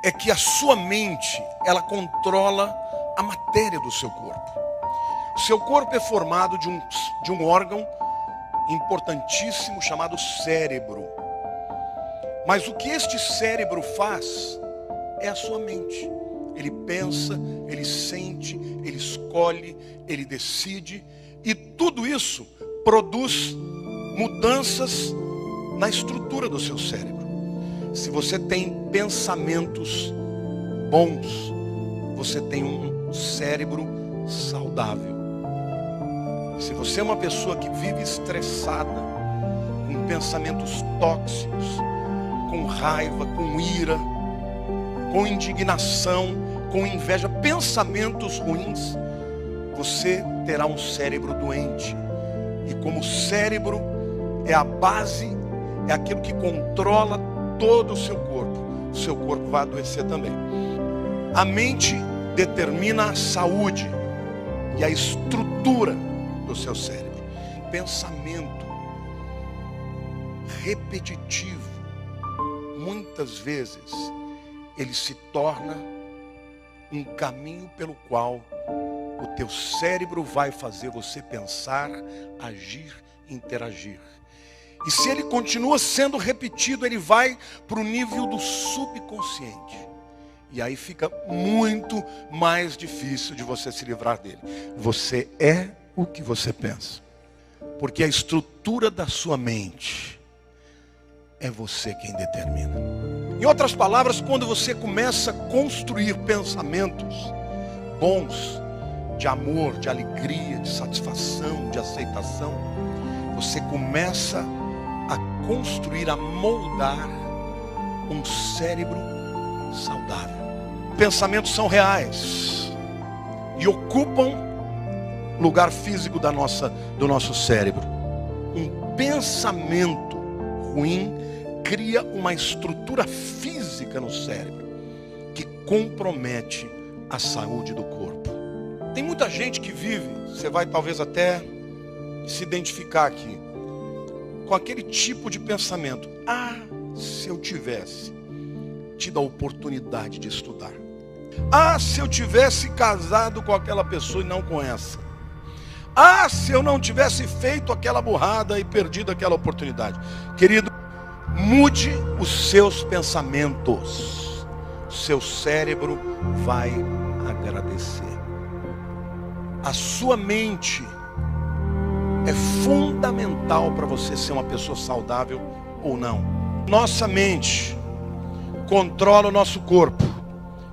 é que a sua mente, ela controla a matéria do seu corpo. O seu corpo é formado de um órgão importantíssimo chamado cérebro. Mas o que este cérebro faz é a sua mente. Ele pensa, ele sente, ele escolhe, ele decide. E tudo isso produz mudanças na estrutura do seu cérebro. Se você tem pensamentos bons, você tem um cérebro saudável. Se você é uma pessoa que vive estressada, com pensamentos tóxicos, com raiva, com ira, com indignação, com inveja, pensamentos ruins, você terá um cérebro doente. E como o cérebro é a base, é aquilo que controla todo o seu corpo vai adoecer também. A mente determina a saúde e a estrutura do seu cérebro. Pensamento repetitivo, muitas vezes, ele se torna um caminho pelo qual o teu cérebro vai fazer você pensar, agir, interagir. E se ele continua sendo repetido, ele vai para o nível do subconsciente. E aí fica muito mais difícil de você se livrar dele. Você é o que você pensa. Porque a estrutura da sua mente é você quem determina. Em outras palavras, quando você começa a construir pensamentos bons, de amor, de alegria, de satisfação, de aceitação, você começa a construir, a moldar um cérebro saudável. Pensamentos são reais e ocupam lugar físico do nosso cérebro. Um pensamento ruim cria uma estrutura física no cérebro que compromete a saúde do corpo. Tem muita gente que vive, você vai talvez até se identificar aqui, com aquele tipo de pensamento: ah, se eu tivesse tido a oportunidade de estudar. Ah, se eu tivesse casado com aquela pessoa e não com essa. Ah, se eu não tivesse feito aquela burrada e perdido aquela oportunidade. Querido, mude os seus pensamentos. O seu cérebro vai agradecer. A sua mente é fundamental para você ser uma pessoa saudável ou não. Nossa mente controla o nosso corpo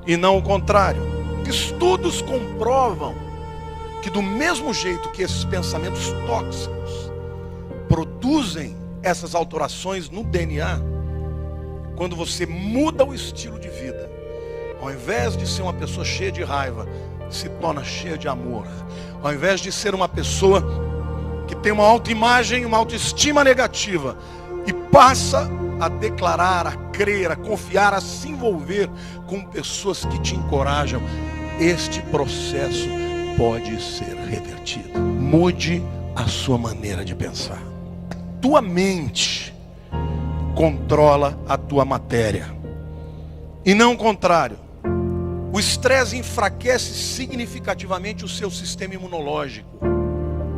e não o contrário. Estudos comprovam que do mesmo jeito que esses pensamentos tóxicos produzem essas alterações no DNA, quando você muda o estilo de vida, ao invés de ser uma pessoa cheia de raiva, se torna cheia de amor. Ao invés de ser uma pessoa que tem uma autoimagem, uma autoestima negativa, e passa a declarar, a crer, a confiar, a se envolver com pessoas que te encorajam, este processo pode ser revertido. Mude a sua maneira de pensar. A tua mente controla a tua matéria e não o contrário. O estresse enfraquece significativamente o seu sistema imunológico.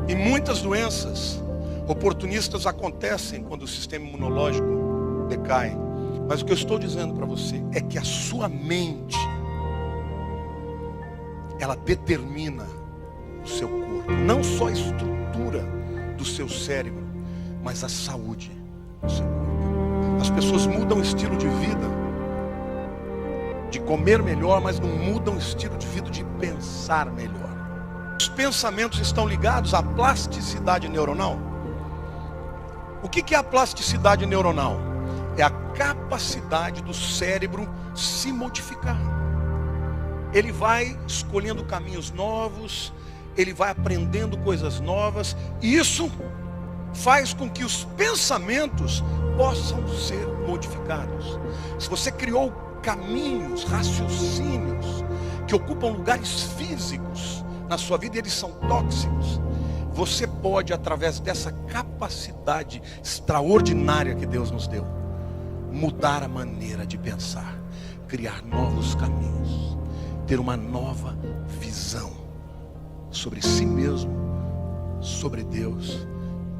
E muitas doenças oportunistas acontecem quando o sistema imunológico decai. Mas o que eu estou dizendo para você é que a sua mente, ela determina o seu corpo. Não só a estrutura do seu cérebro, mas a saúde do seu corpo. As pessoas mudam o estilo de vida, de comer melhor, mas não mudam o estilo de vida de pensar melhor. Os pensamentos estão ligados à plasticidade neuronal. O que é a plasticidade neuronal? É a capacidade do cérebro se modificar. Ele vai escolhendo caminhos novos, ele vai aprendendo coisas novas, e isso faz com que os pensamentos possam ser modificados. Se você criou caminhos, raciocínios que ocupam lugares físicos na sua vida, eles são tóxicos, você pode, através dessa capacidade extraordinária que Deus nos deu, mudar a maneira de pensar. criar novos caminhos, ter uma nova visão sobre si mesmo, sobre Deus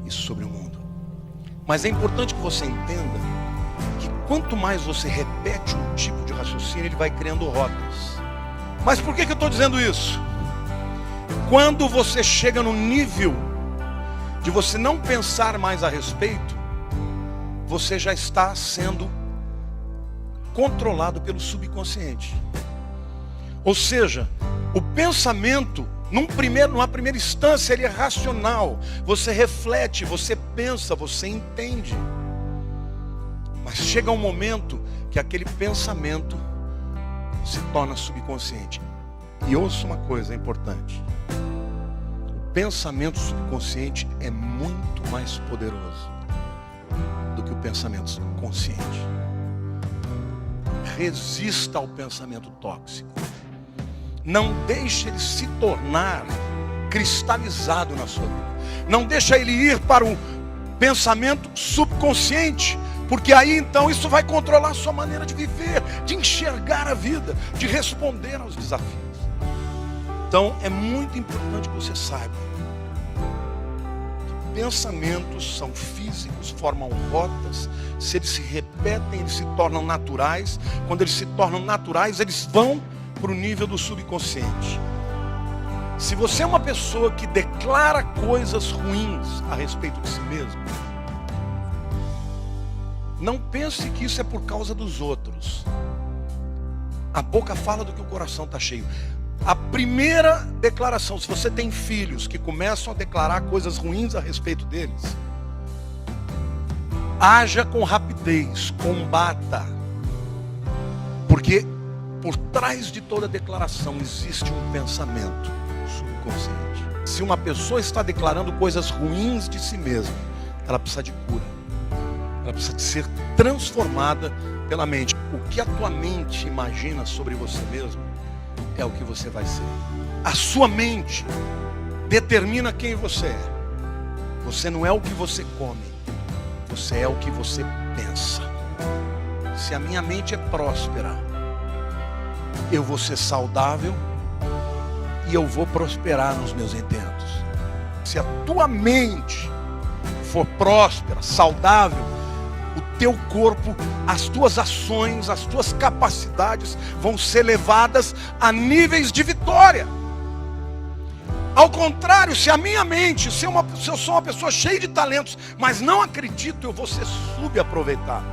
e sobre o mundo. Mas é importante que você entenda que quanto mais você repete um tipo de raciocínio, ele vai criando rotas. Mas por que eu estou dizendo isso? Quando você chega no nível de você não pensar mais a respeito, você já está sendo controlado pelo subconsciente. Ou seja, o pensamento, numa primeira instância, ele é racional. Você reflete, você pensa, você entende. Mas chega um momento que aquele pensamento se torna subconsciente. E ouça uma coisa importante. O pensamento subconsciente é muito mais poderoso do que o pensamento consciente. Resista ao pensamento tóxico. Não deixe ele se tornar cristalizado na sua vida. Não deixe ele ir para o pensamento subconsciente, porque aí então isso vai controlar a sua maneira de viver, de enxergar a vida, de responder aos desafios. Então é muito importante que você saiba que pensamentos são físicos, formam rotas. Se eles se repetem, eles se tornam naturais. Quando eles se tornam naturais, eles vão para o nível do subconsciente. Se você é uma pessoa que declara coisas ruins a respeito de si mesmo, não pense que isso é por causa dos outros. A boca fala do que o coração está cheio. A primeira declaração, se você tem filhos que começam a declarar coisas ruins a respeito deles, haja com rapidez, combata. Porque por trás de toda declaração existe um pensamento subconsciente. Se uma pessoa está declarando coisas ruins de si mesma, ela precisa de cura. Ela precisa de ser transformada pela mente. O que a tua mente imagina sobre você mesmo é o que você vai ser. A sua mente determina quem você é. Você não é o que você come, você é o que você pensa. Se a minha mente é próspera, eu vou ser saudável e eu vou prosperar nos meus intentos. Se a tua mente for próspera, saudável, o teu corpo, as tuas ações, as tuas capacidades vão ser levadas a níveis de vitória. Ao contrário, se a minha mente, se eu sou uma pessoa cheia de talentos, mas não acredito, eu vou ser subaproveitado.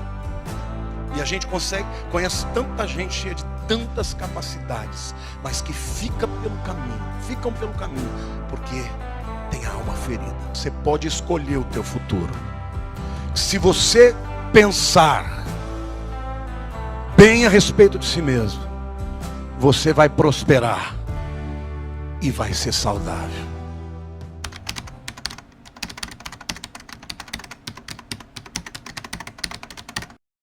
E a gente conhece tanta gente cheia de tantas capacidades, mas que ficam pelo caminho, porque tem a alma ferida. Você pode escolher o teu futuro. Se você pensar bem a respeito de si mesmo, você vai prosperar e vai ser saudável.